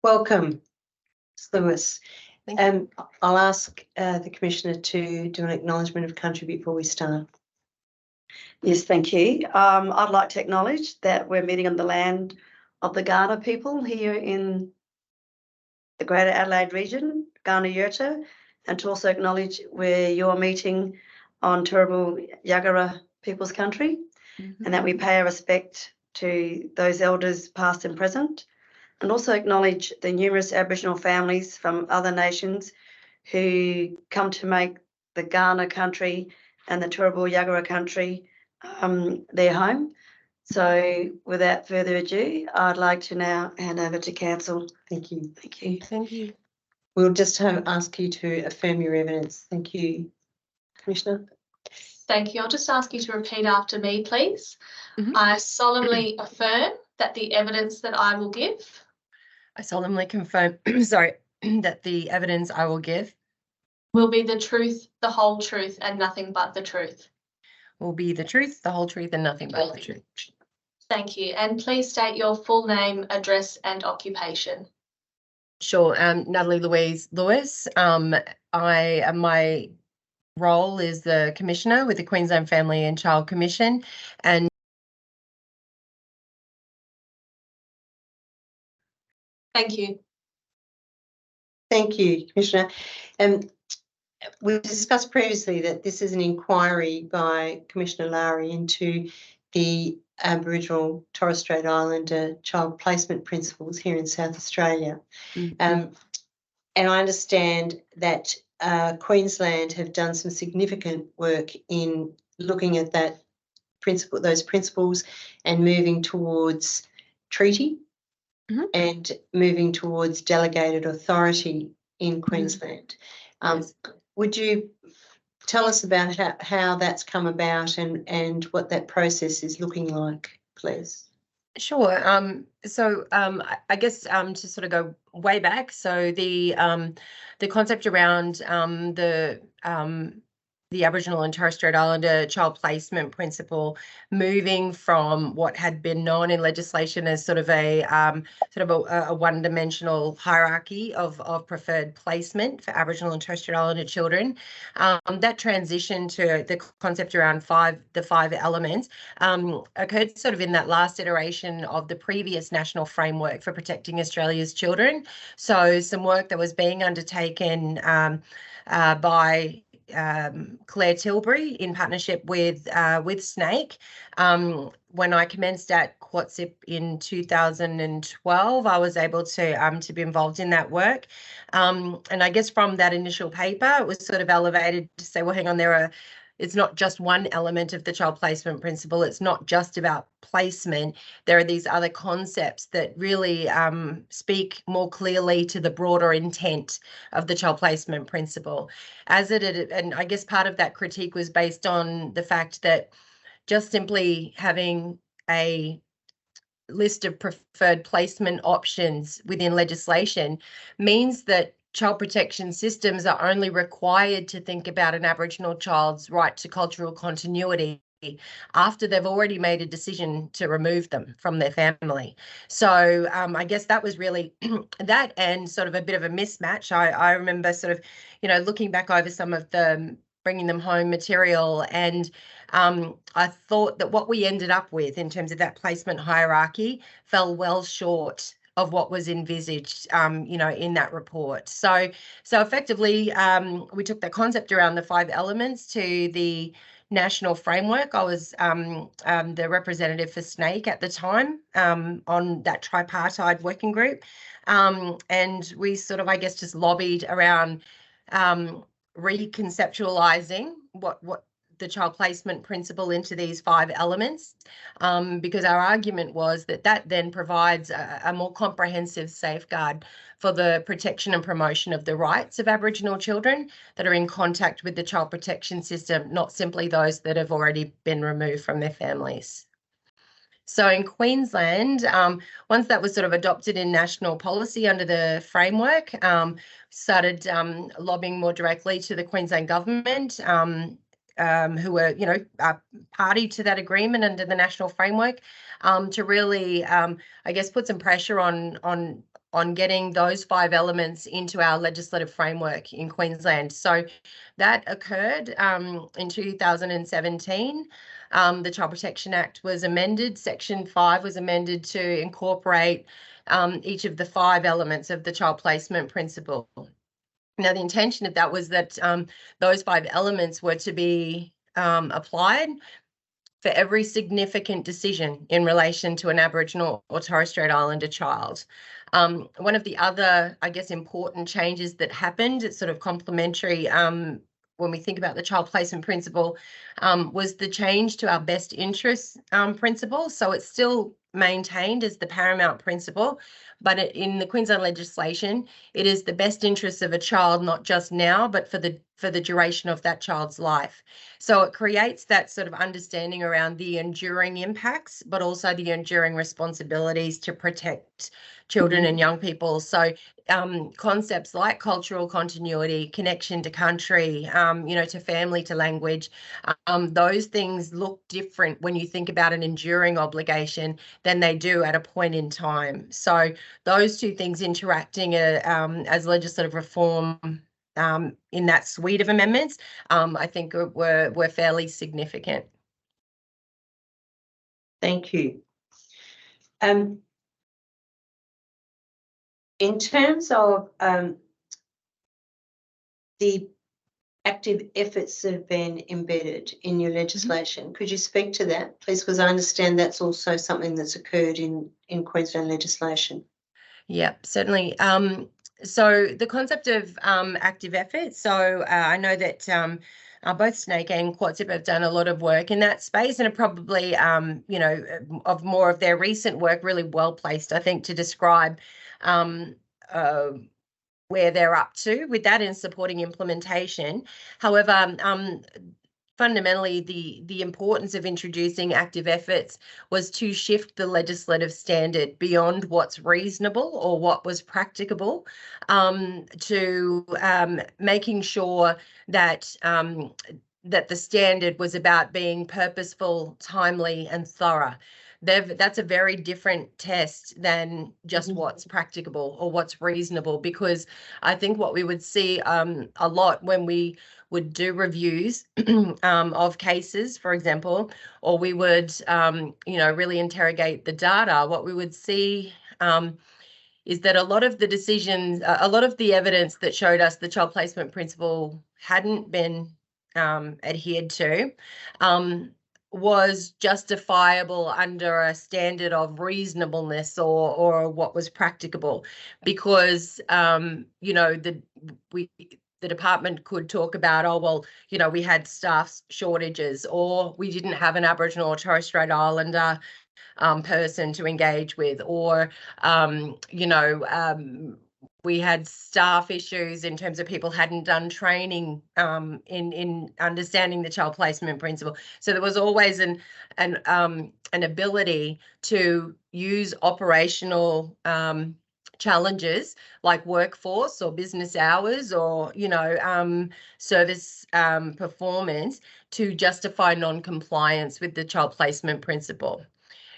Welcome, Ms. Lewis. Thank you. I'll ask the Commissioner to do an acknowledgement of country before we start. Yes, thank you. I'd like to acknowledge that we're meeting on the land of the Kaurna people here in the Greater Adelaide region, Kaurna Yurta, and to also acknowledge where you're meeting on Turrbal Yagara People's Country, and that we pay our respect to those elders past and present, and also acknowledge the numerous Aboriginal families from other nations who come to make the Kaurna country and the Turrbal Yagara country their home. So without further ado, I'd like to now hand over to Council. Thank you. Thank you. Thank you. We'll just ask you to affirm your evidence. Thank you, Commissioner. Thank you. I'll just ask you to repeat after me, please. I solemnly affirm that the evidence that I will give I solemnly confirm, that the evidence I will give will be the truth, the whole truth, and nothing but the truth. will be the truth, the whole truth, and nothing but the truth. Thank you. And please state your full name, address, and occupation. Sure. Natalie Louise Lewis. My role is the Commissioner with the Queensland Family and Child Commission, and Thank you. Thank you, Commissioner. We discussed previously that this is an inquiry by Commissioner Lowry into the Aboriginal Torres Strait Islander child placement principles here in South Australia. And I understand that Queensland have done some significant work in looking at those principles and moving towards treaty and moving towards delegated authority in Queensland. Yes. Would you tell us about how that's come about and what that process is looking like, please? Sure. I guess to sort of go way back, so the concept around the Aboriginal and Torres Strait Islander child placement principle, moving from what had been known in legislation as sort of a one-dimensional hierarchy of preferred placement for Aboriginal and Torres Strait Islander children, that transition to the concept around the five elements occurred sort of in that last iteration of the previous national framework for protecting Australia's children. So some work that was being undertaken by Claire Tilbury in partnership with SNAIC. When I commenced at CACYP in 2012, I was able to be involved in that work. And I guess from that initial paper, it was sort of elevated to say, well, hang on, it's not just one element of the child placement principle. It's not just about placement. There are these other concepts that really speak more clearly to the broader intent of the child placement principle. And I guess part of that critique was based on the fact that just simply having a list of preferred placement options within legislation means that child protection systems are only required to think about an Aboriginal child's right to cultural continuity after they've already made a decision to remove them from their family. So I guess that was really that, and sort of a bit of a mismatch. I remember sort of, looking back over some of the bringing them home material, and I thought that what we ended up with in terms of that placement hierarchy fell well short of what was envisaged, in that report. So effectively, we took the concept around the five elements to the national framework. I was the representative for SNAIC at the time on that tripartite working group, and we sort of, I guess, just lobbied around reconceptualizing what the child placement principle into these five elements, because our argument was that then provides a more comprehensive safeguard for the protection and promotion of the rights of Aboriginal children that are in contact with the child protection system, not simply those that have already been removed from their families. So in Queensland, once that was sort of adopted in national policy under the framework, started lobbying more directly to the Queensland government, who were, party to that agreement under the national framework, to really, I guess, put some pressure on getting those 5 elements into our legislative framework in Queensland. So that occurred in 2017. The Child Protection Act was amended. Section 5 was amended to incorporate each of the 5 elements of the child placement principle. Now, the intention of that was that those 5 elements were to be applied for every significant decision in relation to an Aboriginal or Torres Strait Islander child. One of the other, I guess, important changes that happened, it's sort of complementary when we think about the child placement principle, was the change to our best interest principle. So it's still maintained as the paramount principle, but in the Queensland legislation, it is the best interests of a child, not just now, but for the duration of that child's life. So it creates that sort of understanding around the enduring impacts, but also the enduring responsibilities to protect children and young people. So concepts like cultural continuity, connection to country, to family, to language, those things look different when you think about an enduring obligation than they do at a point in time. So those 2 things interacting as legislative reform in that suite of amendments, I think were fairly significant. Thank you. In terms of the active efforts that have been embedded in your legislation, could you speak to that, please? Because I understand that's also something that's occurred in Queensland legislation. Yeah, certainly. So the concept of active effort. So I know that both Snake and CACYP have done a lot of work in that space, and are probably, of more of their recent work, really well placed, I think, to describe where they're up to with that in supporting implementation. However, fundamentally, the importance of introducing active efforts was to shift the legislative standard beyond what's reasonable or what was practicable, to making sure that that the standard was about being purposeful, timely, and thorough. That's a very different test than just what's practicable or what's reasonable, because I think what we would see a lot when we would do reviews of cases, for example, or we would, really interrogate the data, what we would see is that a lot of the decisions, a lot of the evidence that showed us the child placement principle hadn't been adhered to was justifiable under a standard of reasonableness or what was practicable, because the department could talk about, oh, well, we had staff shortages, or we didn't have an Aboriginal or Torres Strait Islander person to engage with, or we had staff issues in terms of people hadn't done training in understanding the child placement principle. So there was always an ability to use operational challenges like workforce or business hours or service performance to justify non-compliance with the child placement principle.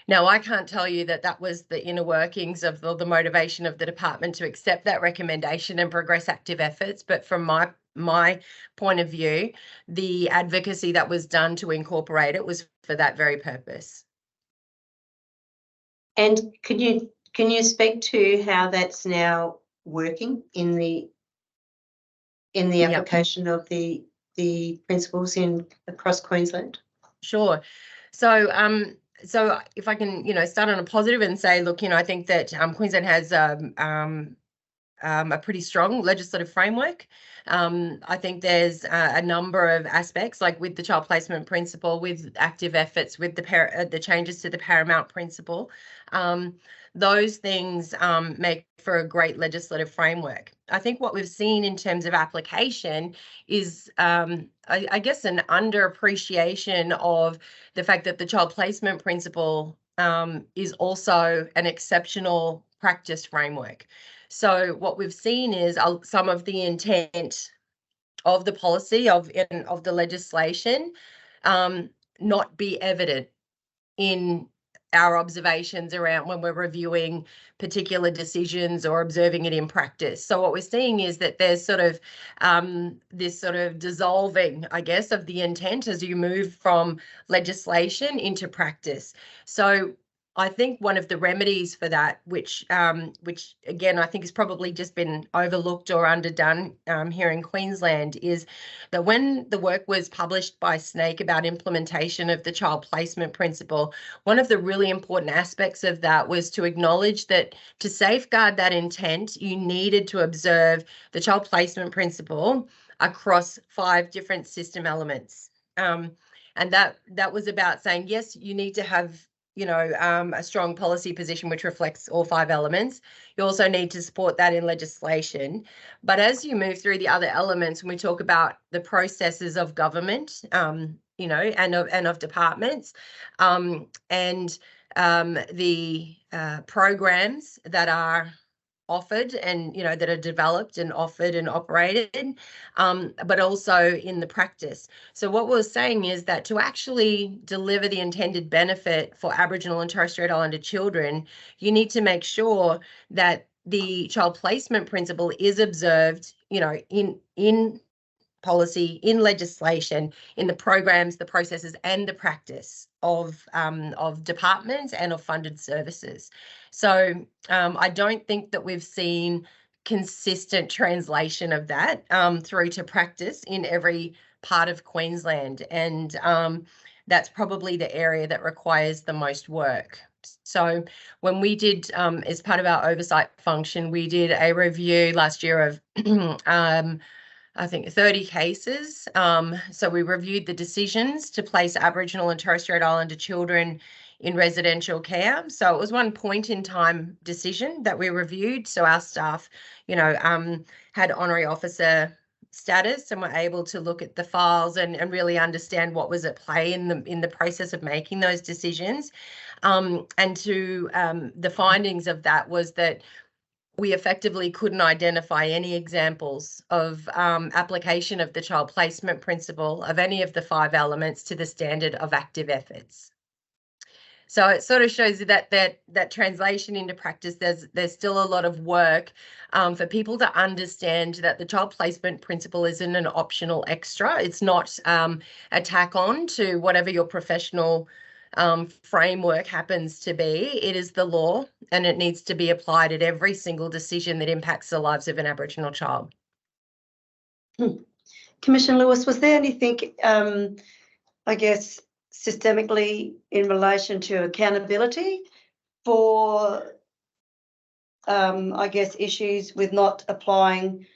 Now, I can't tell you that that was the inner workings of the motivation of the department to accept that recommendation and progress active efforts, but from my point of view, the advocacy that was done to incorporate it was for that very purpose. And can you speak to how that's now working in the application of the principles across Queensland? Sure. So if I can, start on a positive and say, look, I think that Queensland has a pretty strong legislative framework. I think there's a number of aspects, like with the child placement principle, with active efforts, with the changes to the paramount principle. Those things make for a great legislative framework. I think what we've seen in terms of application is, I guess, an underappreciation of the fact that the child placement principle is also an exceptional practice framework. So what we've seen is some of the intent of the policy of the legislation not be evident in our observations around when we're reviewing particular decisions or observing it in practice. So what we're seeing is that there's sort of this sort of dissolving, I guess, of the intent as you move from legislation into practice. So I think one of the remedies for that, which again I think has probably just been overlooked or underdone here in Queensland, is that when the work was published by SNAIC about implementation of the child placement principle, one of the really important aspects of that was to acknowledge that to safeguard that intent, you needed to observe the child placement principle across 5 different system elements. And that was about saying, yes, you need to have a strong policy position which reflects all 5 elements. You also need to support that in legislation. But as you move through the other elements, when we talk about the processes of government, and of departments, and the programs that are offered and that are developed and offered and operated, but also in the practice. So what we're saying is that to actually deliver the intended benefit for Aboriginal and Torres Strait Islander children, you need to make sure that the child placement principle is observed, in policy, in legislation, in the programs, the processes, and the practice of departments and of funded services. So I don't think that we've seen consistent translation of that through to practice in every part of Queensland, and that's probably the area that requires the most work. So when we did, as part of our oversight function, we did a review last year of I think 30 cases. So we reviewed the decisions to place Aboriginal and Torres Strait Islander children in residential care. So it was one point in time decision that we reviewed. So our staff, had honorary officer status and were able to look at the files and really understand what was at play in the process of making those decisions. And to the findings of that was that we effectively couldn't identify any examples of application of the child placement principle of any of the 5 elements to the standard of active efforts. So it sort of shows you that translation into practice, there's still a lot of work for people to understand that the child placement principle isn't an optional extra. It's not a tack on to whatever your professional framework happens to be. It is the law, and it needs to be applied at every single decision that impacts the lives of an Aboriginal child. Commissioner Lewis, was there anything, I guess, systemically in relation to accountability for, I guess, issues with not applying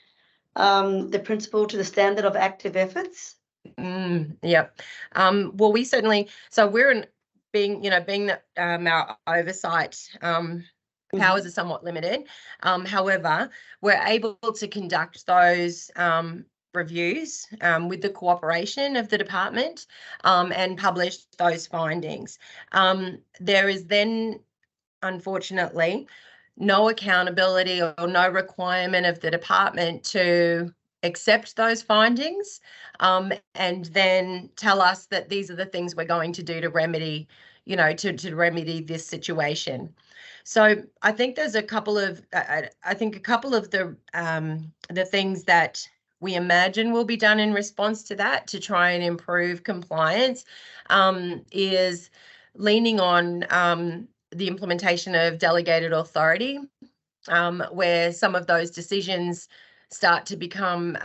the principle to the standard of active efforts? Yep. Well, we certainly, so we're being that our oversight powers are somewhat limited. However, we're able to conduct those reviews with the cooperation of the department and publish those findings. There is then, unfortunately, no accountability or no requirement of the department to accept those findings and then tell us that these are the things we're going to do to remedy, to remedy this situation. So I think there's a couple of the things that we imagine will be done in response to that to try and improve compliance is leaning on the implementation of delegated authority, where some of those decisions start to become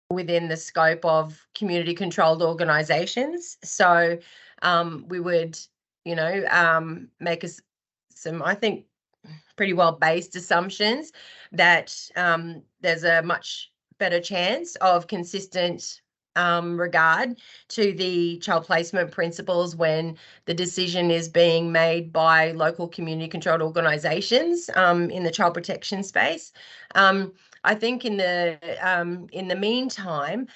within the scope of community-controlled organisations. So we would, make some, I think, pretty well-based assumptions that there's a much better chance of consistent regard to the child placement principles when the decision is being made by local community controlled organisations in the child protection space. I think in the meantime,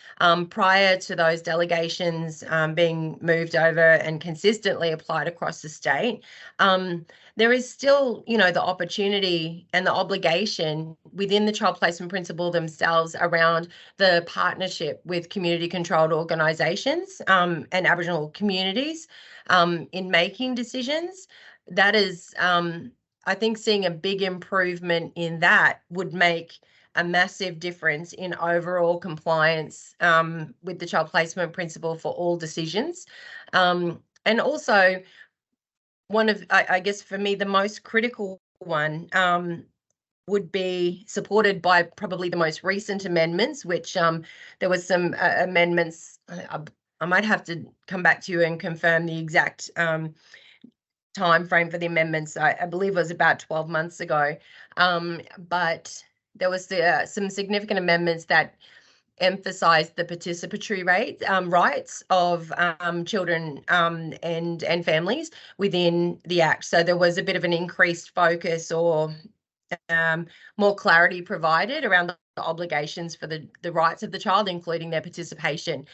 prior to those delegations being moved over and consistently applied across the state, there is still, the opportunity and the obligation within the child placement principle themselves around the partnership with community-controlled organisations and Aboriginal communities in making decisions. That is, I think seeing a big improvement in that would make a massive difference in overall compliance with the child placement principle for all decisions. And also, one of, I guess for me, the most critical one would be supported by probably the most recent amendments, which there was some amendments. I might have to come back to you and confirm the exact time frame for the amendments. I believe it was about 12 months ago, but there was some significant amendments that emphasised the participatory rights of children and families within the Act. So there was a bit of an increased focus or more clarity provided around the obligations for the rights of the child, including their participation,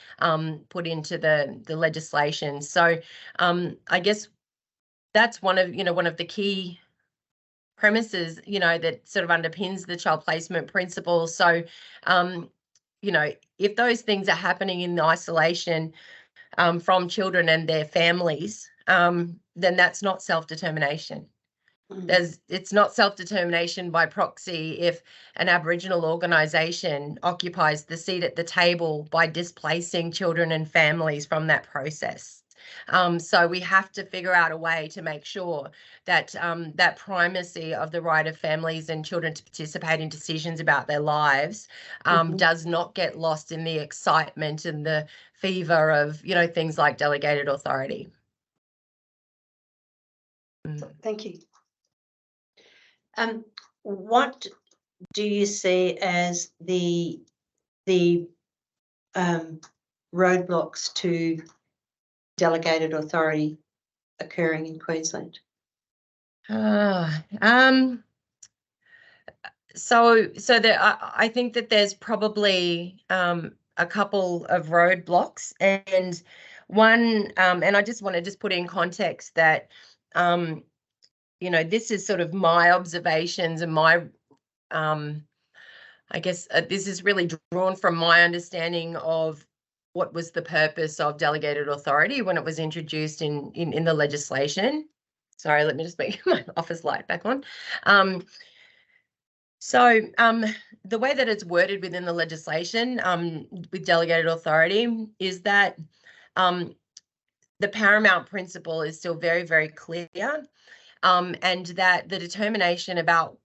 put into the legislation. So I guess that's one of the key premises, that sort of underpins the child placement principle. So if those things are happening in isolation from children and their families, then that's not self-determination. It's not self-determination by proxy if an Aboriginal organisation occupies the seat at the table by displacing children and families from that process. So we have to figure out a way to make sure that that primacy of the right of families and children to participate in decisions about their lives does not get lost in the excitement and the fever of, things like delegated authority. Thank you. What do you see as the roadblocks to delegated authority occurring in Queensland? So there, I think that there's probably a couple of roadblocks, and one, and I just want to put in context that this is sort of my observations and my I guess this is really drawn from my understanding of what was the purpose of delegated authority when it was introduced in the legislation. Sorry, let me just make my office light back on. So the way that it's worded within the legislation with delegated authority is that the paramount principle is still very, very clear, and that the determination about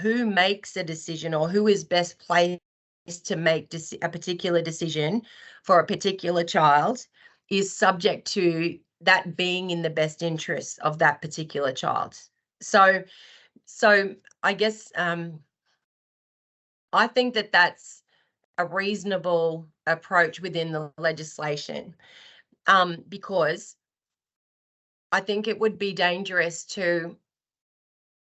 who makes a decision or who is best placed to make a particular decision for a particular child is subject to that being in the best interest of that particular child. So I guess I think that that's a reasonable approach within the legislation, because I think it would be dangerous to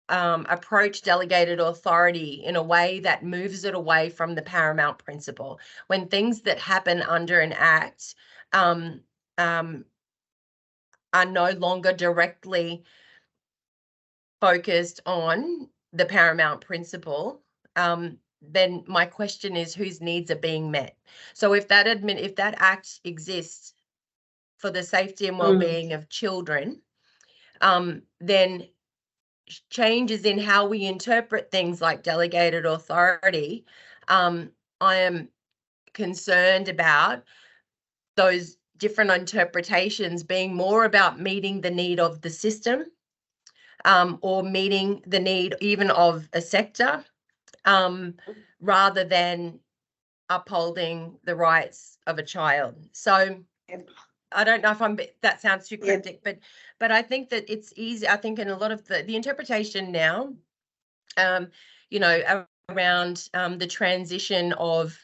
approach delegated authority in a way that moves it away from the paramount principle. When things that happen under an Act are no longer directly focused on the paramount principle, then my question is whose needs are being met. So if that Act exists for the safety and well-being of children, then changes in how we interpret things like delegated authority, I am concerned about those different interpretations being more about meeting the need of the system, or meeting the need even of a sector, rather than upholding the rights of a child. So I don't know if that sounds too cryptic, but I think that it's easy. I think in a lot of the interpretation now, around the transition of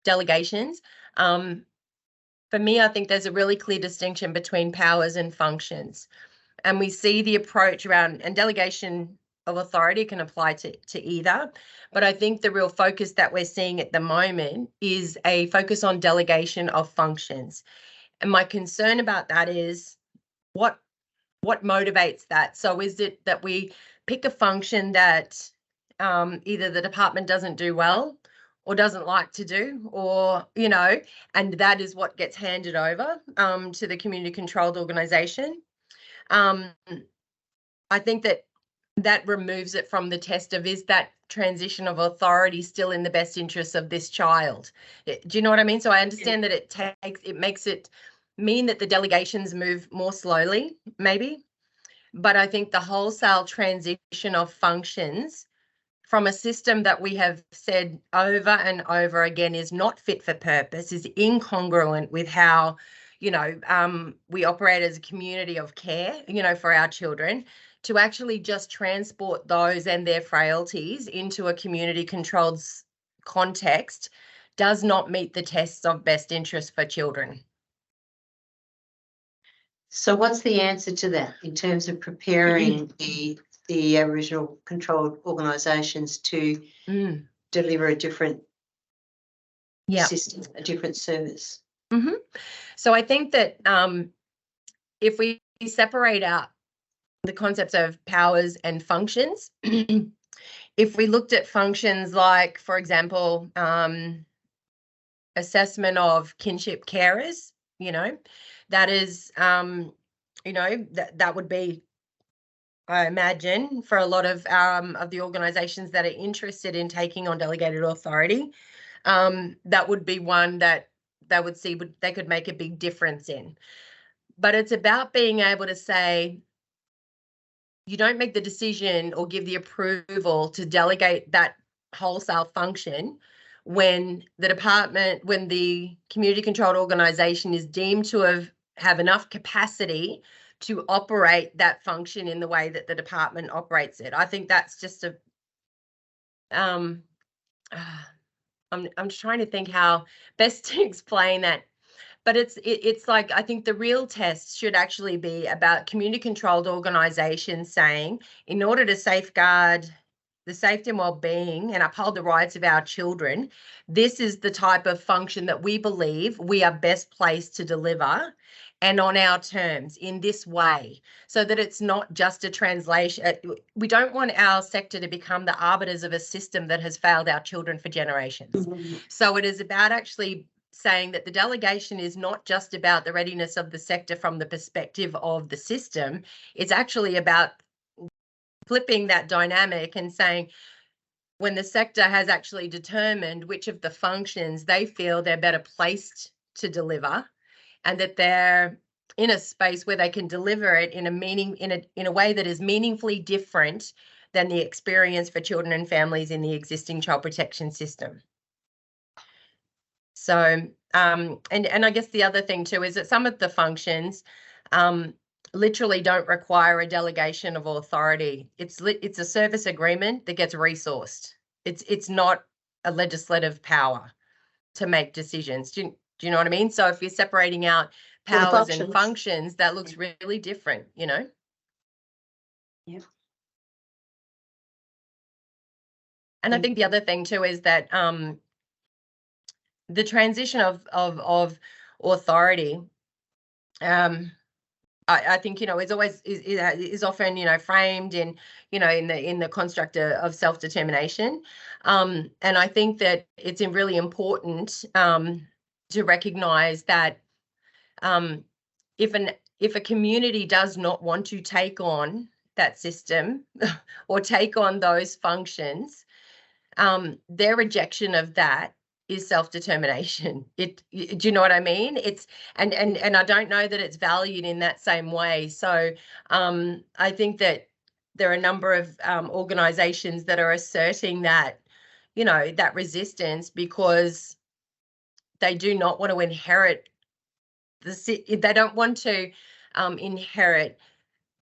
delegations, for me, I think there's a really clear distinction between powers and functions. And we see the approach around, and delegation of authority can apply to either. But I think the real focus that we're seeing at the moment is a focus on delegation of functions. And my concern about that is what motivates that? So is it that we pick a function that either the department doesn't do well or doesn't like to do, or, you know, and that is what gets handed over to the community controlled organisation? I think that removes it from the test of, is that transition of authority still in the best interests of this child? Do you know what I mean? So I understand that it makes it mean that the delegations move more slowly, maybe, but I think the wholesale transition of functions from a system that we have said over and over again is not fit for purpose, is incongruent with how, you know, we operate as a community of care, you know, for our children, to actually just transport those and their frailties into a community controlled context does not meet the tests of best interest for children. So what's the answer to that in terms of preparing the Aboriginal controlled organisations to deliver a different system, a different service? So I think that if we separate out the concepts of powers and functions, if we looked at functions like, for example, assessment of kinship carers, you know, that is, you know, that would be, I imagine, for a lot of the organisations that are interested in taking on delegated authority, that would be one that they would see they could make a big difference in. But it's about being able to say, you don't make the decision or give the approval to delegate that wholesale function when the department, when the community controlled organisation is deemed to have enough capacity to operate that function in the way that the department operates it. I think that's just a I'm just trying to think how best to explain that. But it's like, I think the real test should actually be about community controlled organisations saying, in order to safeguard the safety and well-being and uphold the rights of our children, this is the type of function that we believe we are best placed to deliver, and on our terms, in this way, so that it's not just a translation. We don't want our sector to become the arbiters of a system that has failed our children for generations. So it is about actually saying that the delegation is not just about the readiness of the sector from the perspective of the system. It's actually about flipping that dynamic and saying, when the sector has actually determined which of the functions they feel they're better placed to deliver, and that they're in a space where they can deliver it in a way that is meaningfully different than the experience for children and families in the existing child protection system. So, and I guess the other thing too is that some of the functions literally don't require a delegation of authority. It's a service agreement that gets resourced. It's not a legislative power to make decisions. Do you know what I mean? So if you're separating out powers and functions, that looks really different, you know? Yeah. And I think the other thing too is that the transition of authority, I think, you know, is always is often, you know, framed in, you know, in the construct of self-determination, and I think that it's really important to recognise that if a community does not want to take on that system or take on those functions, their rejection of that is self-determination. Do you know what I mean? It's and I don't know that it's valued in that same way. So I think that there are a number of organisations that are asserting that, you know, that resistance because they do not want to inherit they don't want to inherit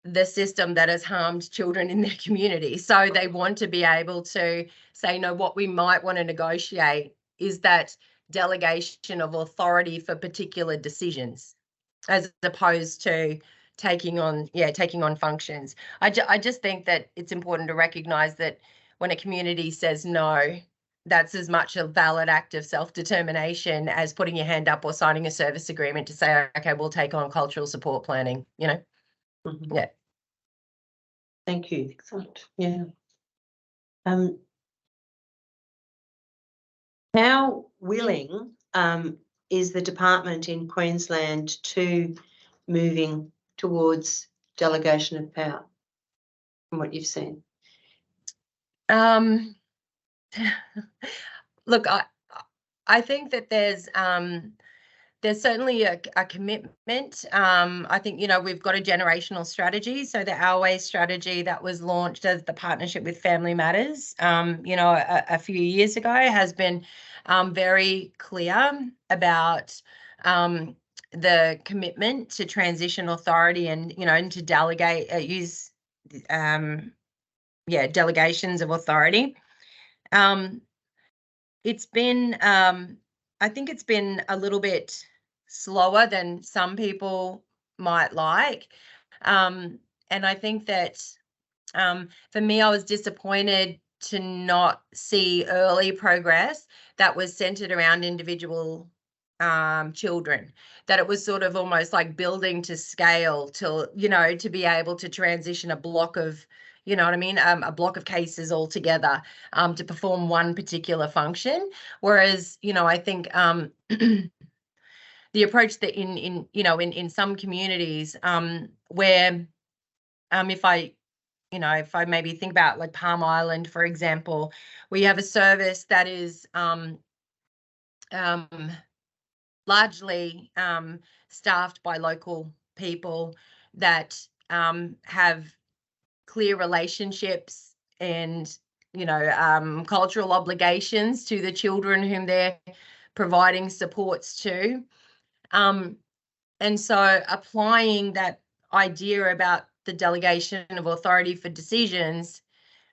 the system that has harmed children in their community. So they want to be able to say, no, what we might want to negotiate is that delegation of authority for particular decisions, as opposed to taking on functions. I just think that it's important to recognise that when a community says no, that's as much a valid act of self-determination as putting your hand up or signing a service agreement to say, okay, we'll take on cultural support planning, you know. Mhm. Yeah. Thank you. Excellent. Yeah. How willing is the department in Queensland to moving towards delegation of power, from what you've seen? Look, I think that there's certainly a commitment. I think, you know, we've got a generational strategy. So the Our Way strategy that was launched as the partnership with Family Matters, you know, a few years ago has been very clear about the commitment to transition authority and, you know, and to delegate, delegations of authority. It's been, I think it's been a little bit slower than some people might like. And I think that for me, I was disappointed to not see early progress that was centered around individual children, that it was sort of almost like building to scale till, you know, to be able to transition a block of, you know what I mean, a block of cases all together to perform one particular function. Whereas, you know, I think the approach that in some communities where if I maybe think about like Palm Island, for example, we have a service that is largely staffed by local people that have clear relationships and, you know, cultural obligations to the children whom they're providing supports to. And so applying that idea about the delegation of authority for decisions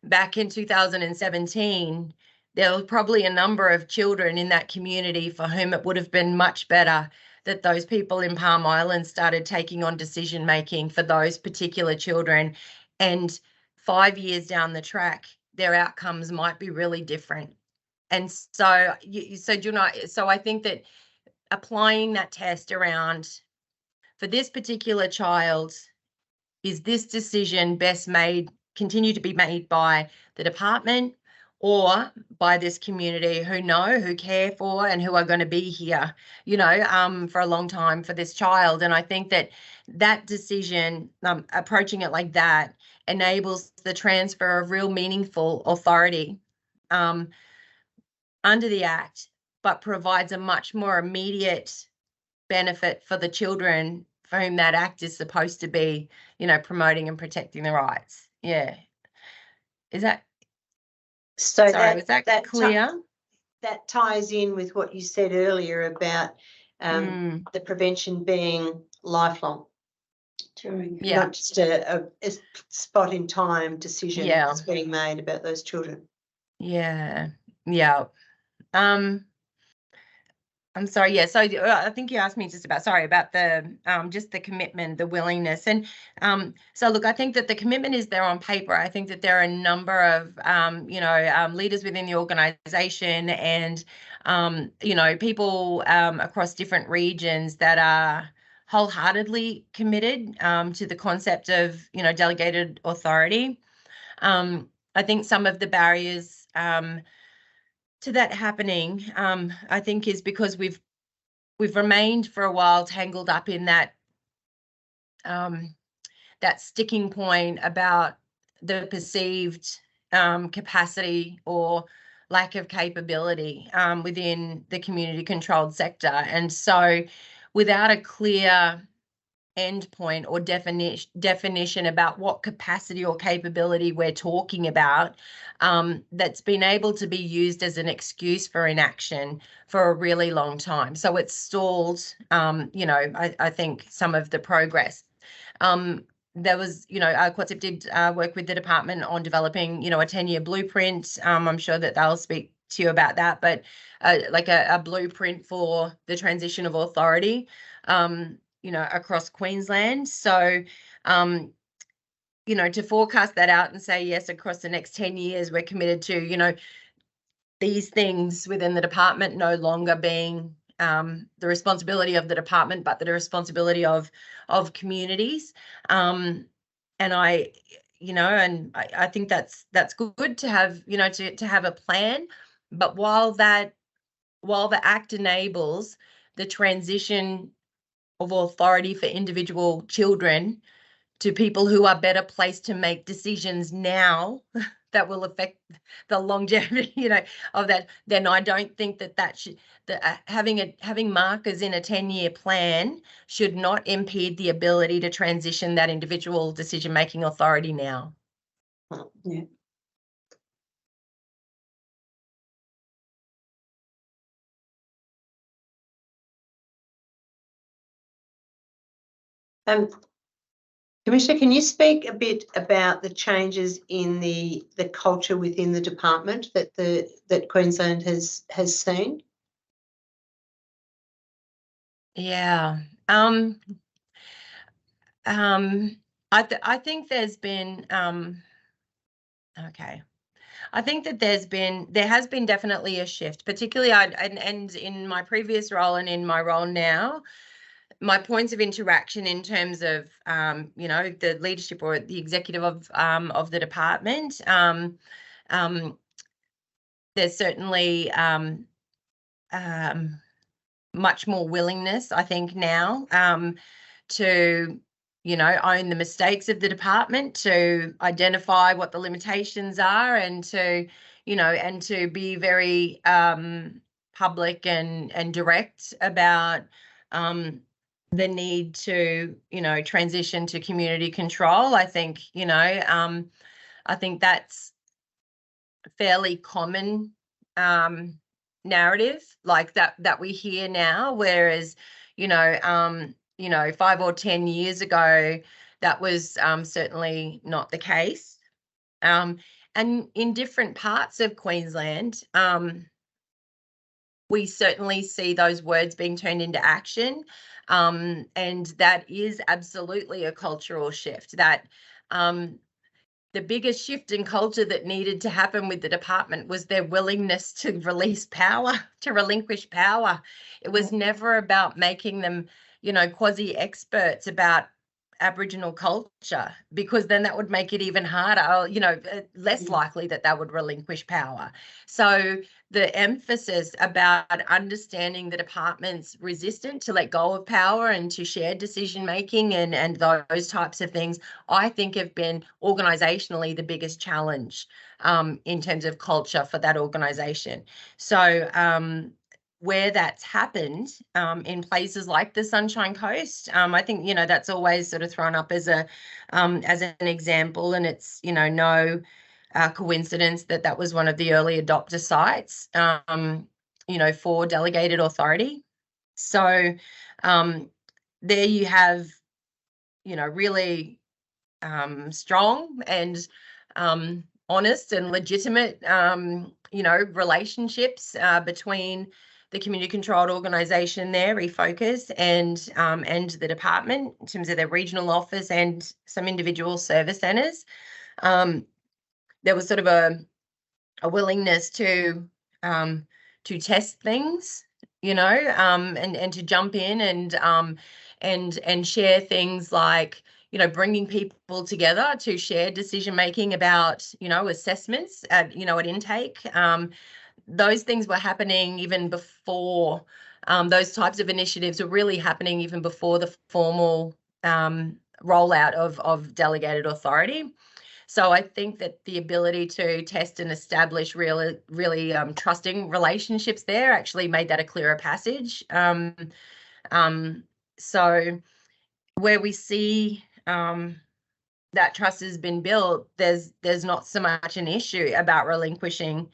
back in 2017, there was probably a number of children in that community for whom it would have been much better that those people in Palm Island started taking on decision making for those particular children. And 5 years down the track, their outcomes might be really different. And so I think that applying that test around, for this particular child, is this decision best continue to be made by the department or by this community who know, who care for, and who are going to be here, you know, for a long time for this child. And I think that decision, approaching it like that, enables the transfer of real meaningful authority under the Act, but provides a much more immediate benefit for the children for whom that Act is supposed to be, you know, promoting and protecting the rights. Yeah. Is that was that clear? That ties in with what you said earlier about the prevention being lifelong. Not just a spot in time decision that's being made about those children. Yeah. I'm sorry. Yeah. So I think you asked me about the just the commitment, the willingness, and so look, I think that the commitment is there on paper. I think that there are a number of leaders within the organisation and people across different regions that are wholeheartedly committed to the concept of delegated authority. I think some of the barriers to that happening, I think, is because we've remained for a while tangled up in that that sticking point about the perceived capacity or lack of capability within the community controlled sector. And so without a clear endpoint or definition about what capacity or capability we're talking about, that's been able to be used as an excuse for inaction for a really long time. So it's stalled, I think, some of the progress. There was, CACYP did work with the department on developing, a 10-year blueprint. I'm sure that they'll speak to you about that, but like a blueprint for the transition of authority. across Queensland. So, to forecast that out and say, yes, across the next 10 years, we're committed to, these things within the department no longer being the responsibility of the department, but the responsibility of communities. And I think that's good to have, to have a plan. But while the Act enables the transition of authority for individual children to people who are better placed to make decisions now that will affect the longevity, of that, then I don't think that should, having markers in a 10-year plan should not impede the ability to transition that individual decision-making authority now. Yeah. Commissioner, can you speak a bit about the changes in the culture within the department that Queensland has seen? Yeah. I think there's been okay. I think that there has been definitely a shift, particularly and in my previous role and in my role now, my points of interaction in terms of the leadership or the executive of the department. There's certainly much more willingness, I think, now to own the mistakes of the department, to identify what the limitations are, and to be very public and direct about the need to transition to community control. I think I think that's a fairly common narrative like that we hear now, whereas 5 or 10 years ago that was certainly not the case. And in different parts of Queensland, we certainly see those words being turned into action. And that is absolutely a cultural shift. That the biggest shift in culture that needed to happen with the department was their willingness to release power, to relinquish power. It was never about making them, quasi-experts about Aboriginal culture, because then that would make it even harder, less likely that would relinquish power. So the emphasis about understanding the department's resistance to let go of power and to share decision making and those types of things, I think have been organisationally the biggest challenge in terms of culture for that organisation. So where that's happened in places like the Sunshine Coast, I think that's always sort of thrown up as an example, and it's no coincidence that was one of the early adopter sites for delegated authority. So there you have really strong and honest and legitimate relationships between the community controlled organisation there, Refocus, and the department in terms of their regional office and some individual service centres. There was sort of a willingness to test things, and to jump in and share things like bringing people together to share decision making about assessments at intake. Those things were happening even before those types of initiatives were really happening even before the formal rollout of delegated authority. So I think that the ability to test and establish really trusting relationships there actually made that a clearer passage. So where we see that trust has been built, there's not so much an issue about relinquishing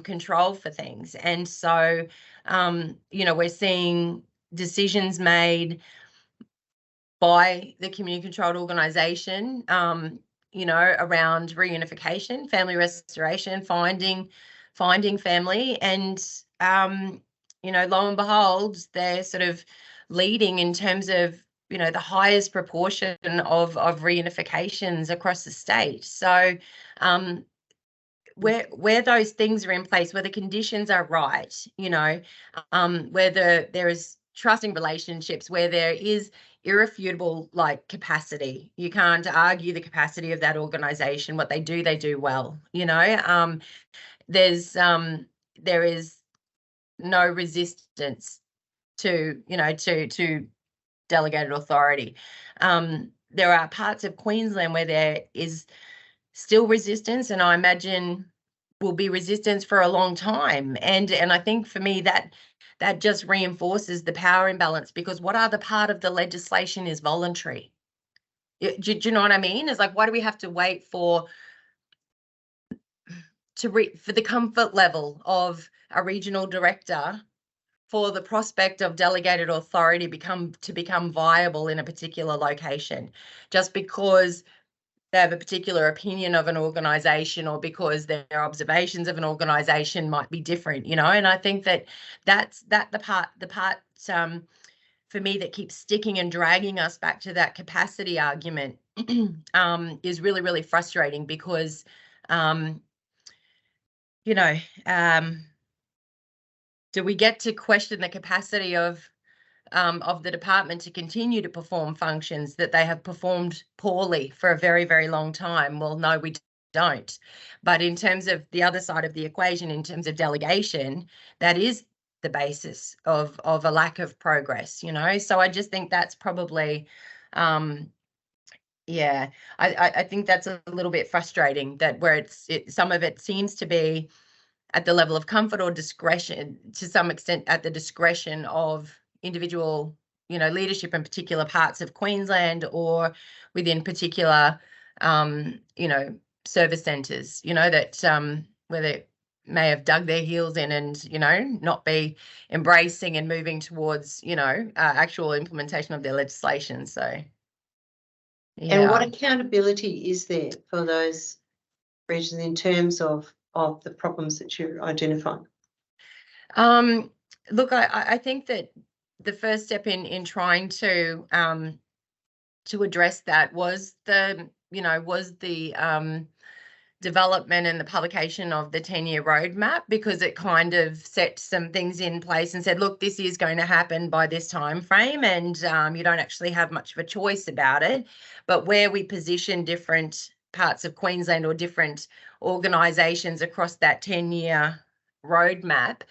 control for things. And so we're seeing decisions made by the community controlled organisation around reunification, family restoration, finding family, and lo and behold, they're sort of leading in terms of, you know, the highest proportion of reunifications across the state. So where those things are in place, where the conditions are right, you know, where there is trusting relationships, where there is irrefutable like capacity. You can't argue the capacity of that organization. What they do well, you know. There is no resistance to, you know, to delegated authority. There are parts of Queensland where there is still resistance, and I imagine will be resistance for a long time. And I think for me that just reinforces the power imbalance, because what other part of the legislation is voluntary? Do you know what I mean? It's like, why do we have to wait for the comfort level of a regional director for the prospect of delegated authority to become viable in a particular location, just because they have a particular opinion of an organisation, or because their observations of an organisation might be different, you know? And I think that's the part for me that keeps sticking and dragging us back to that capacity argument is really, really frustrating, because you know, do we get to question the capacity of the department to continue to perform functions that they have performed poorly for a very, very long time? Well, no, we don't. But in terms of the other side of the equation, in terms of delegation, that is the basis of a lack of progress, you know? So I just think that's probably, yeah, I think that's a little bit frustrating, that where some of it seems to be at the level of comfort or discretion, to some extent at the discretion of individual, you know, leadership in particular parts of Queensland, or within particular, you know, service centres, you know, that where they may have dug their heels in and, you know, not be embracing and moving towards, you know, actual implementation of their legislation. So, yeah. And what accountability is there for those regions in terms of the problems that you're identifying? Look, I think that the first step in trying to address that was the development and the publication of the 10-year roadmap, because it kind of set some things in place and said, look, this is going to happen by this time frame, and you don't actually have much of a choice about it. But where we position different parts of Queensland or different organisations across that 10-year roadmap,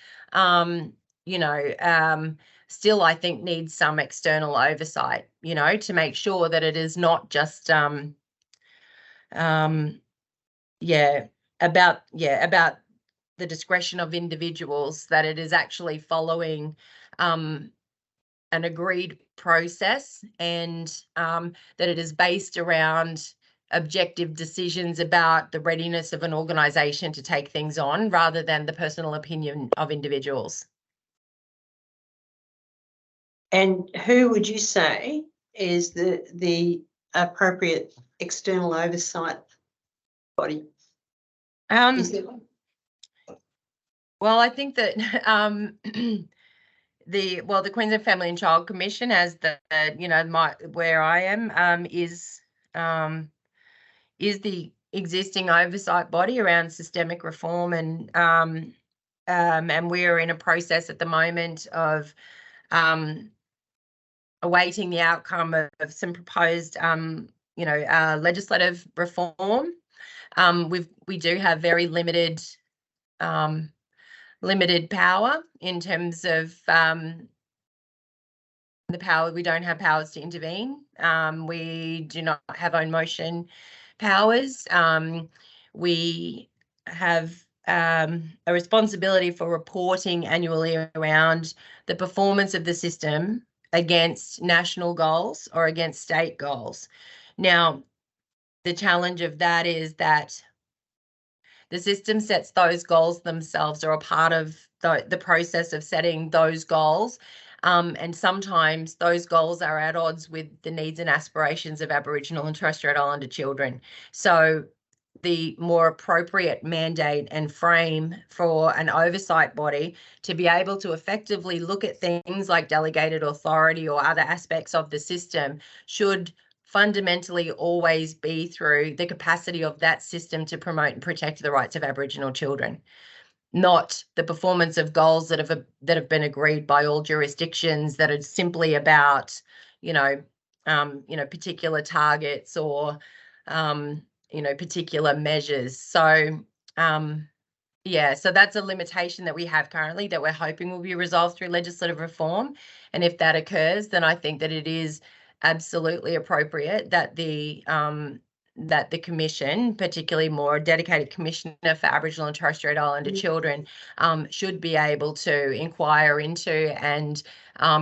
you know, still I think needs some external oversight, you know, to make sure that it is not just about the discretion of individuals, that it is actually following an agreed process, and that it is based around objective decisions about the readiness of an organisation to take things on, rather than the personal opinion of individuals. And who would you say is the appropriate external oversight body? Is there one? Well, I think that the Queensland Family and Child Commission, as the you know, where I am, is the existing oversight body around systemic reform, and we're in a process at the moment of awaiting the outcome of some proposed you know, legislative reform. We do have very limited power in terms of the power. We don't have powers to intervene. We do not have own motion powers. We have a responsibility for reporting annually around the performance of the system against national goals or against state goals. Now, the challenge of that is that the system sets those goals themselves, or a part of the process of setting those goals. And sometimes those goals are at odds with the needs and aspirations of Aboriginal and Torres Strait Islander children. So the more appropriate mandate and frame for an oversight body to be able to effectively look at things like delegated authority or other aspects of the system should fundamentally always be through the capacity of that system to promote and protect the rights of Aboriginal children, not the performance of goals that have been agreed by all jurisdictions that are simply about, particular targets or particular measures. So so that's a limitation that we have currently that we're hoping will be resolved through legislative reform. And if that occurs, then I think that it is absolutely appropriate that the Commission, particularly more dedicated Commissioner for Aboriginal and Torres Strait Islander children, should be able to inquire into and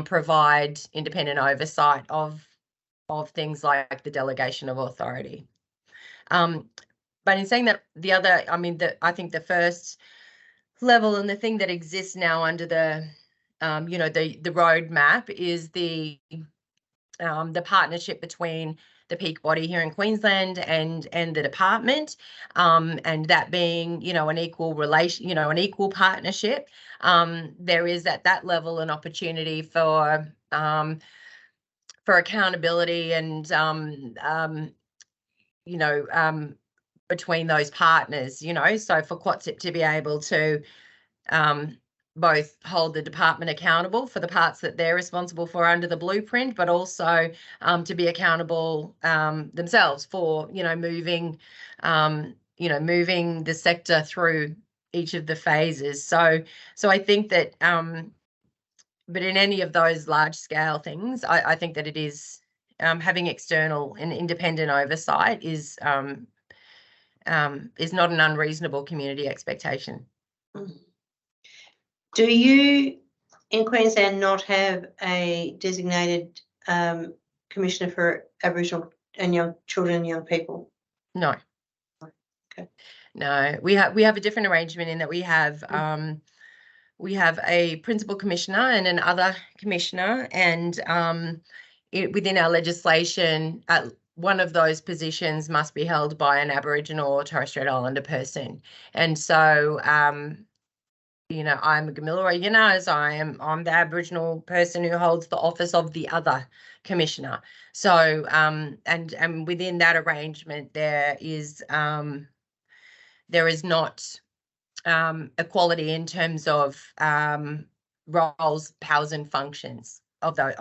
provide independent oversight of things like the delegation of authority. But in saying that, I think the first level and the thing that exists now under the roadmap is the partnership between the peak body here in Queensland and the department, and that being, an equal relation, an equal partnership. There is at that level an opportunity for accountability and between those partners, so for CACYP to be able to both hold the department accountable for the parts that they're responsible for under the blueprint, but also to be accountable themselves for, moving the sector through each of the phases. So I think that, but in any of those large scale things, I think that it is having external and independent oversight is not an unreasonable community expectation. Do you in Queensland not have a designated Commissioner for Aboriginal and young children and young people? No. Okay. No, we have a different arrangement in that we have a principal commissioner and an other commissioner, and within our legislation, one of those positions must be held by an Aboriginal or Torres Strait Islander person. And so, I'm a Gamilaroi Yinaz. I'm the Aboriginal person who holds the office of the other commissioner. So, and within that arrangement, there is not equality in terms of roles, powers, and functions of the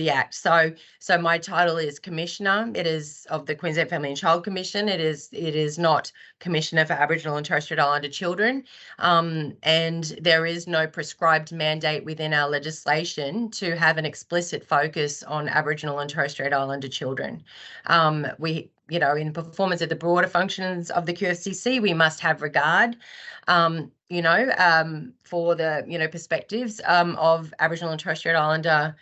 Act. So my title is Commissioner. It is of the Queensland Family and Child Commission. It is not Commissioner for Aboriginal and Torres Strait Islander children. And there is no prescribed mandate within our legislation to have an explicit focus on Aboriginal and Torres Strait Islander children. In performance of the broader functions of the QFCC, we must have regard, for the, perspectives of Aboriginal and Torres Strait Islander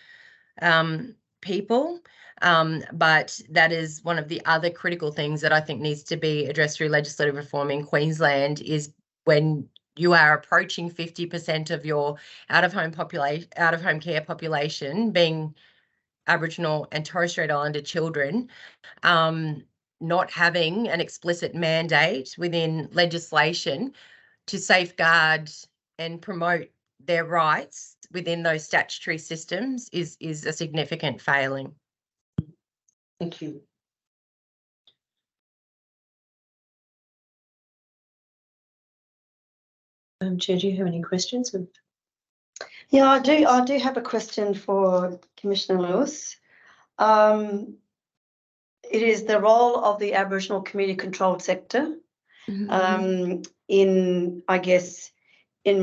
people. But that is one of the other critical things that I think needs to be addressed through legislative reform in Queensland, is when you are approaching 50% of your out-of-home care population being Aboriginal and Torres Strait Islander children, not having an explicit mandate within legislation to safeguard and promote their rights within those statutory systems is a significant failing. Thank you. Chair, do you have any questions? Yeah, I do have a question for Commissioner Lewis. It is the role of the Aboriginal community-controlled sector in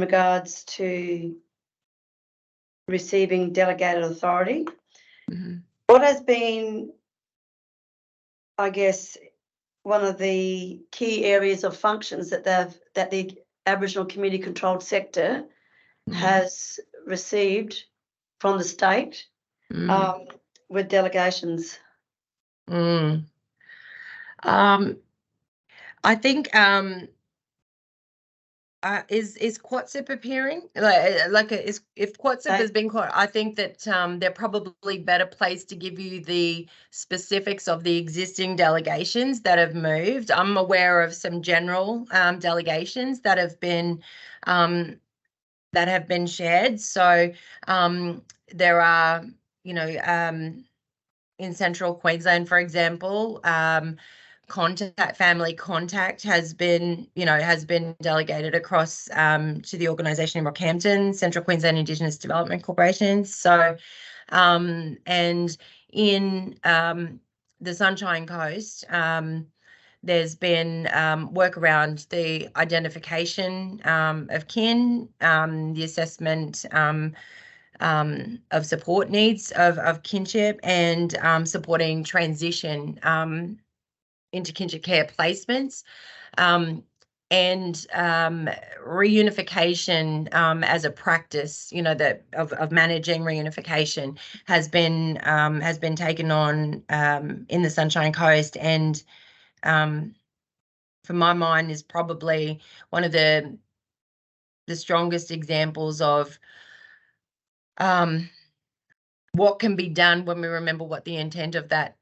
regards to receiving delegated authority. What has been, one of the key areas of functions that the Aboriginal community-controlled sector has received from the state with delegations? I think is CACYP appearing? If CACYP has been caught, I think that they're probably better placed to give you the specifics of the existing delegations that have moved. I'm aware of some general delegations that have been shared. So there are, in Central Queensland, for example, family contact has been delegated across to the organisation in Rockhampton, Central Queensland Indigenous Development Corporation. So, and in the Sunshine Coast, there's been work around the identification of kin, the assessment of support needs of kinship, and supporting transition into kinship care placements, and reunification as a practice, that of managing reunification has been taken on in the Sunshine Coast, and for my mind is probably one of the strongest examples of what can be done when we remember what the intent of that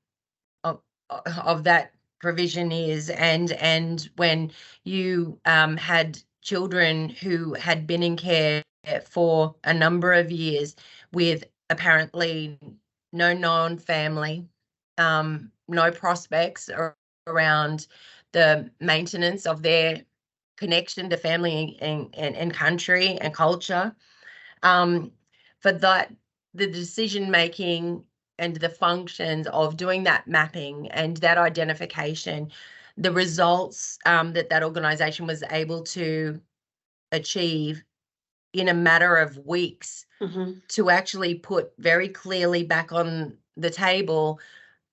provision is, and when you had children who had been in care for a number of years with apparently no known family, no prospects around the maintenance of their connection to family and country and culture, for that, the decision making and the functions of doing that mapping and that identification, the results that organisation was able to achieve in a matter of weeks, to actually put very clearly back on the table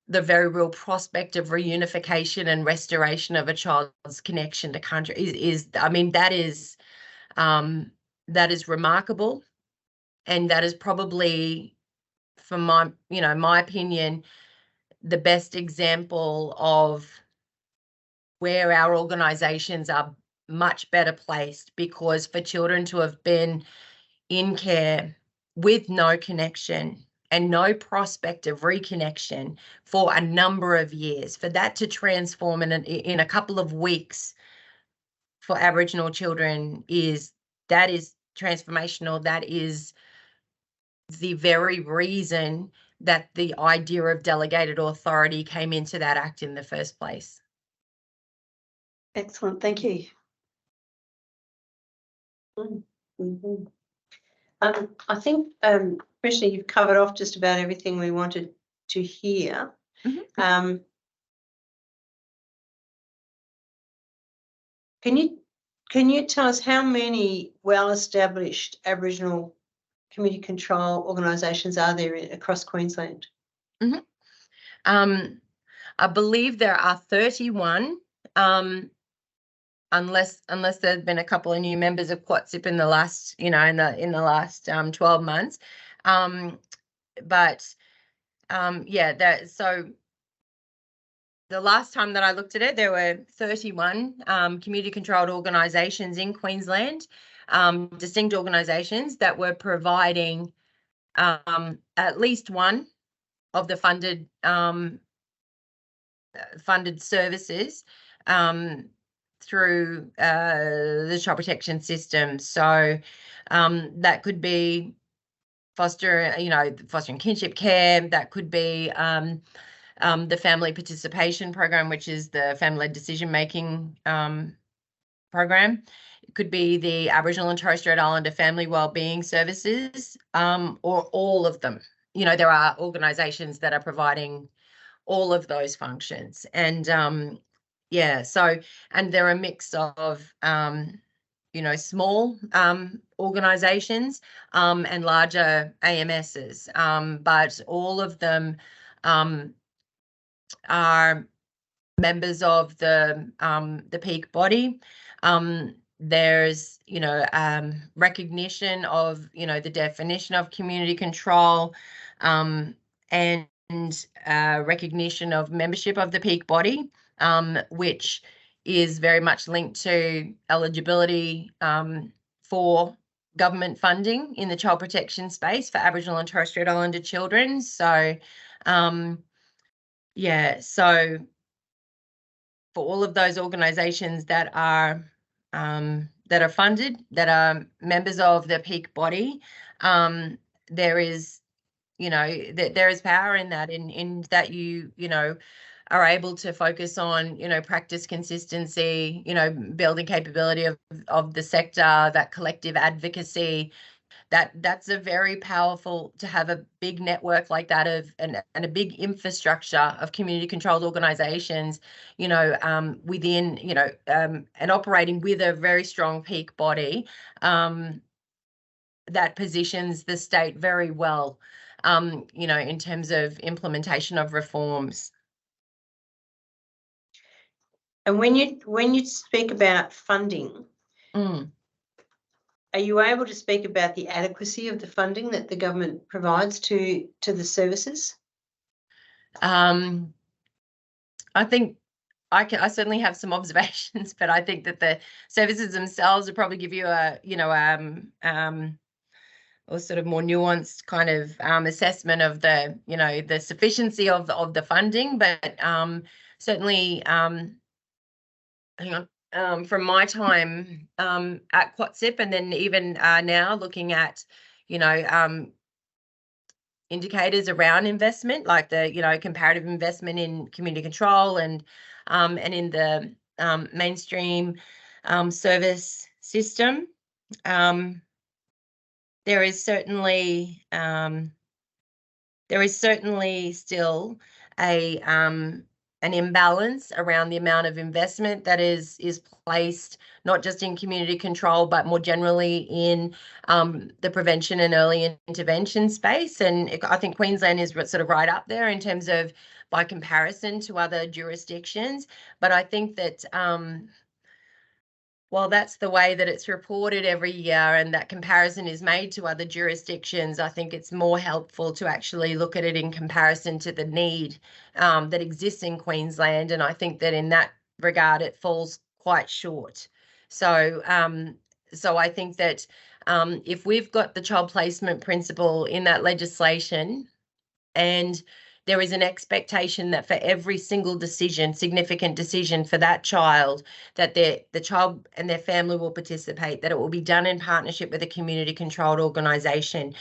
the very real prospect of reunification and restoration of a child's connection to country that is remarkable, and that is probably, from my opinion, the best example of where our organisations are much better placed, because for children to have been in care with no connection and no prospect of reconnection for a number of years, for that to transform in a couple of weeks for Aboriginal children is transformational. That is the very reason that the idea of delegated authority came into that act in the first place. Excellent, thank you. I think, Commissioner, you've covered off just about everything we wanted to hear. Can you tell us how many well-established Aboriginal community control organisations are there across Queensland? I believe there are 31, unless there have been a couple of new members of CACYP in the last, in the last 12 months. So the last time that I looked at it, there were 31 community controlled organisations in Queensland, distinct organisations that were providing at least one of the funded services through the child protection system. So that could be fostering kinship care. That could be the family participation program, which is the family-led decision-making program. It could be the Aboriginal and Torres Strait Islander Family Wellbeing Services, or all of them. There are organisations that are providing all of those functions, and and they're a mix of small organisations and larger AMSs, but all of them are members of the peak body. There's recognition of the definition of community control, and recognition of membership of the peak body, which is very much linked to eligibility for government funding in the child protection space for Aboriginal and Torres Strait Islander children. So, yeah, so for all of those organisations that are funded, that are members of the peak body, there is, you know, there is power in that, in that you know, are able to focus on, you know, practice consistency, you know, building capability of the sector, that collective advocacy. That's a very powerful, to have a big network like that of and a big infrastructure of community controlled organisations, you know, within, you know, and operating with a very strong peak body, that positions the state very well, you know, in terms of implementation of reforms. And when you speak about funding, are you able to speak about the adequacy of the funding that the government provides to the services? I think I certainly have some observations, but I think that the services themselves will probably give you a, you know, or sort of more nuanced kind of assessment of the, you know, the sufficiency of the funding. But certainly, from my time at CACYP, and then even now looking at, you know, indicators around investment, like the, you know, comparative investment in community control and in the mainstream service system, there is certainly still an imbalance around the amount of investment that is placed, not just in community control, but more generally in the prevention and early intervention space. And I think Queensland is sort of right up there in terms of, by comparison to other jurisdictions. But I think that while that's the way that it's reported every year and that comparison is made to other jurisdictions, I think it's more helpful to actually look at it in comparison to the need that exists in Queensland. And I think that in that regard, it falls quite short. So, so I think that if we've got the child placement principle in that legislation, and there is an expectation that for every single decision, significant decision for that child, that the child and their family will participate, that it will be done in partnership with a community controlled organisation,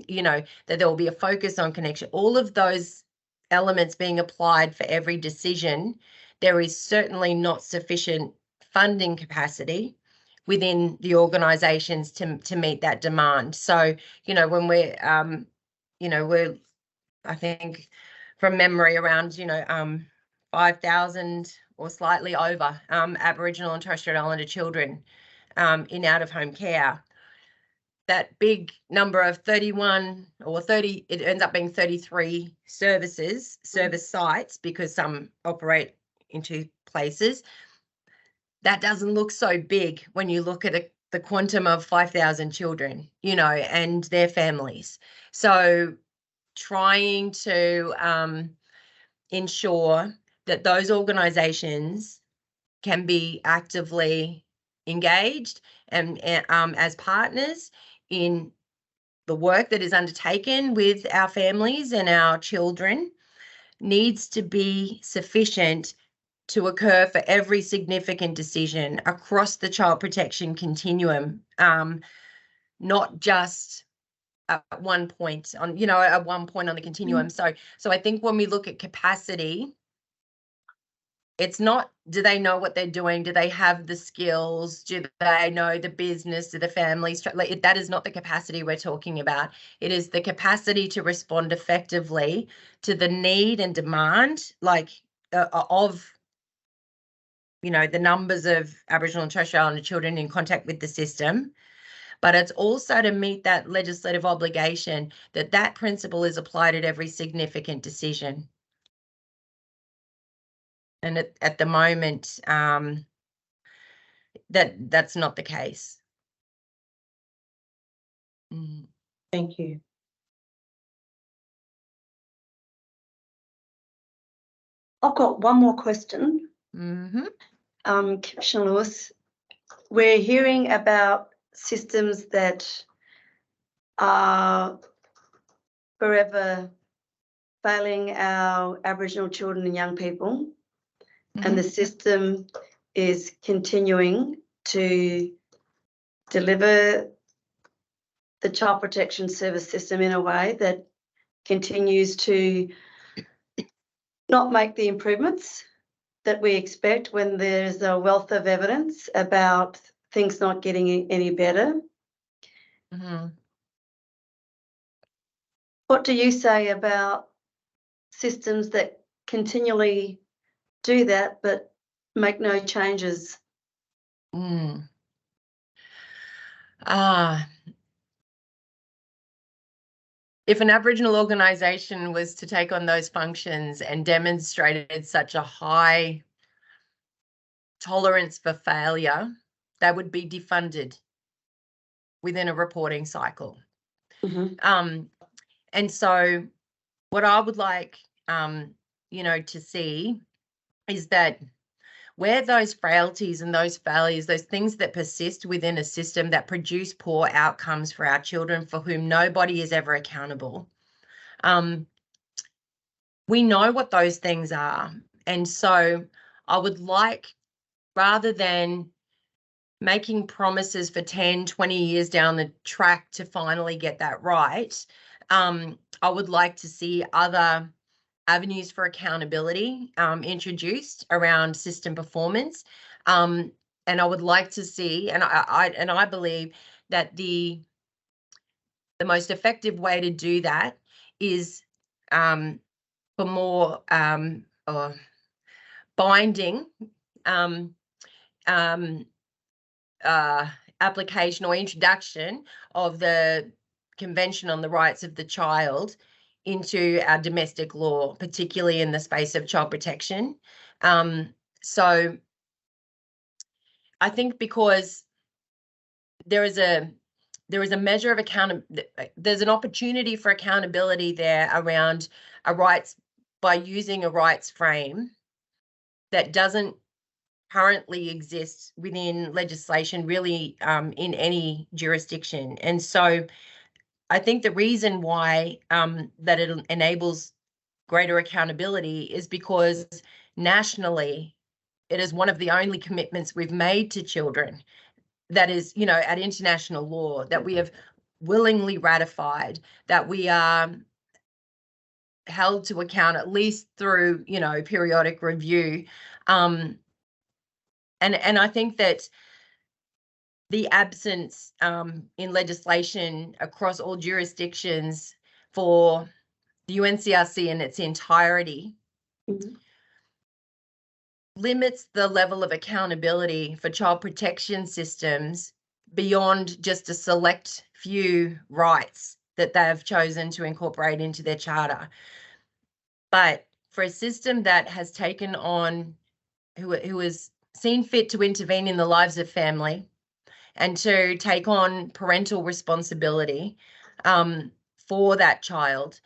you know, that there will be a focus on connection, all of those elements being applied for every decision, there is certainly not sufficient funding capacity within the organisations to meet that demand. So, you know, when we're, you know, we're, I think from memory around, you know, 5,000 or slightly over Aboriginal and Torres Strait Islander children in out-of-home care. That big number of 31 or 30, it ends up being 33 service sites, because some operate in two places. That doesn't look so big when you look at the quantum of 5,000 children, you know, and their families. So trying to ensure that those organisations can be actively engaged and as partners in the work that is undertaken with our families and our children needs to be sufficient to occur for every significant decision across the child protection continuum, not just at one point on, you know, at one point on the continuum. So I think when we look at capacity, it's not, do they know what they're doing? Do they have the skills? Do they know the business? Do the families? Like, that is not the capacity we're talking about. It is the capacity to respond effectively to the need and demand, like of, you know, the numbers of Aboriginal and Torres Strait Islander children in contact with the system. But it's also to meet that legislative obligation that principle is applied at every significant decision. And at the moment, that's not the case. Thank you. I've got one more question. Commissioner Lewis, we're hearing about systems that are forever failing our Aboriginal children and young people, and the system is continuing to deliver the child protection service system in a way that continues to not make the improvements that we expect when there's a wealth of evidence about things not getting any better. What do you say about systems that continually do that but make no changes? If an Aboriginal organisation was to take on those functions and demonstrated such a high tolerance for failure, they would be defunded within a reporting cycle. And so what I would like, to see is that where those frailties and those failures, those things that persist within a system that produce poor outcomes for our children for whom nobody is ever accountable, we know what those things are. And so I would like, rather than making promises for 10, 20 years down the track to finally get that right, I would like to see other avenues for accountability introduced around system performance. And I would like to see, and I believe that the most effective way to do that is for more binding application or introduction of the Convention on the Rights of the Child into our domestic law, particularly in the space of child protection. So I think because there is a measure of there's an opportunity for accountability there around a rights, by using a rights frame that doesn't currently exist within legislation really in any jurisdiction. And so I think the reason why that it enables greater accountability is because nationally it is one of the only commitments we've made to children that is, at international law, that we have willingly ratified, that we are held to account at least through, periodic review. And I think that the absence in legislation across all jurisdictions for the UNCRC in its entirety limits the level of accountability for child protection systems beyond just a select few rights that they have chosen to incorporate into their charter. But for a system that has taken on, who has seen fit to intervene in the lives of family and to take on parental responsibility for that child,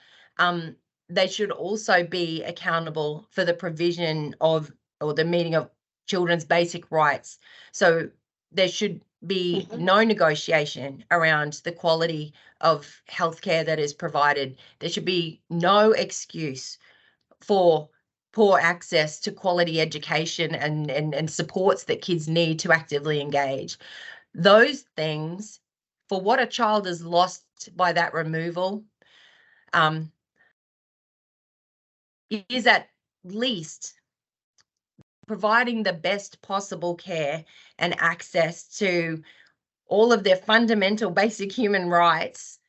they should also be accountable for the provision of, or the meeting of, children's basic rights. So there should be no negotiation around the quality of healthcare that is provided. There should be no excuse for poor access to quality education and supports that kids need to actively engage. Those things, for what a child is lost by that removal, is at least providing the best possible care and access to all of their fundamental basic human rights,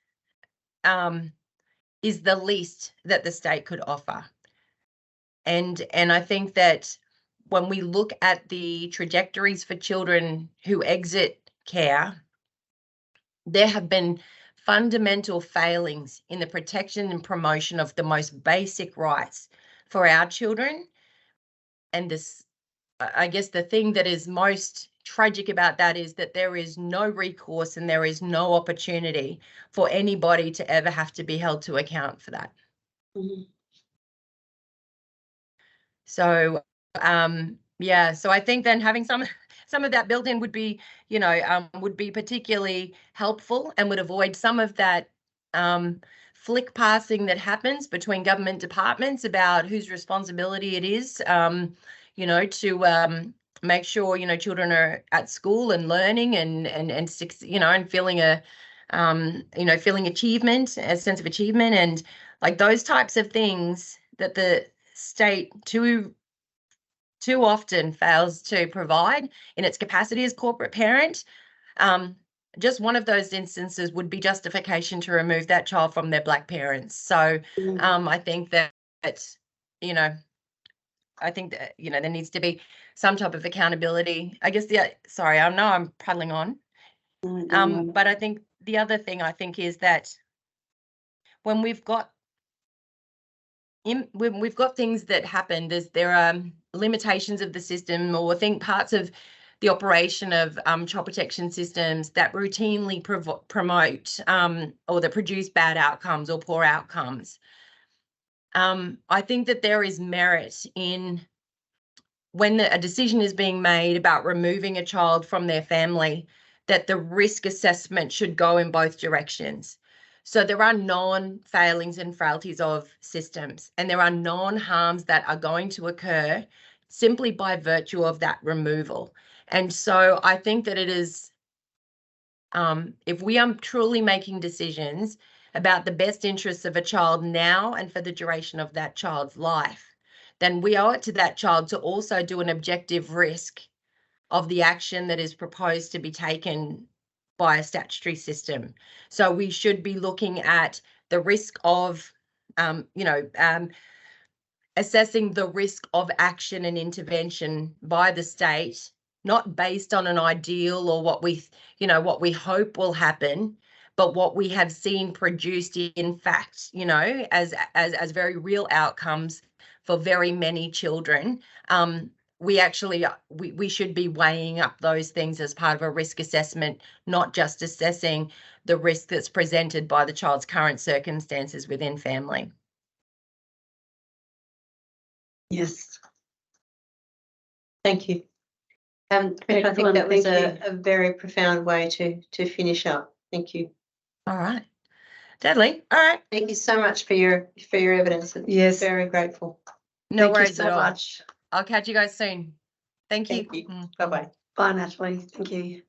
is the least that the state could offer. And I think that when we look at the trajectories for children who exit care, there have been fundamental failings in the protection and promotion of the most basic rights for our children. And this, I guess the thing that is most tragic about that is that there is no recourse and there is no opportunity for anybody to ever have to be held to account for that. So Yeah, so I think then having some of that built in would be, you know, would be particularly helpful and would avoid some of that flick passing that happens between government departments about whose responsibility it is, you know, to make sure, you know, children are at school and learning and you know, and feeling a you know, feeling achievement, a sense of achievement, and like those types of things that the state too often fails to provide in its capacity as corporate parent. Just one of those instances would be justification to remove that child from their Black parents. So I think that, you know, I think that, you know, there needs to be some type of accountability. I guess sorry, I know I'm prattling on. But I think the other thing I think is that when we've got things that happen, there are limitations of the system, or I think parts of the operation of child protection systems that routinely promote or that produce bad outcomes or poor outcomes. I think that there is merit in when a decision is being made about removing a child from their family, that the risk assessment should go in both directions. So there are known failings and frailties of systems, and there are known harms that are going to occur simply by virtue of that removal. And so I think that it is, if we are truly making decisions about the best interests of a child now and for the duration of that child's life, then we owe it to that child to also do an objective risk of the action that is proposed to be taken by a statutory system. So we should be looking at the risk of, you know, assessing the risk of action and intervention by the state, not based on an ideal or what we, you know, what we hope will happen, but what we have seen produced in fact, you know, as very real outcomes for very many children. We actually, we should be weighing up those things as part of a risk assessment, not just assessing the risk that's presented by the child's current circumstances within family. Yes. Thank you. I think Excellent, that was thank a very profound way to finish up. Thank you. All right. Natalie, all right. Thank you so much for your evidence. Yes. Very grateful. No Thank you worries so at all. much. I'll catch you guys soon. Thank you. Thank you. Bye-bye. Bye, Natalie. Thank you.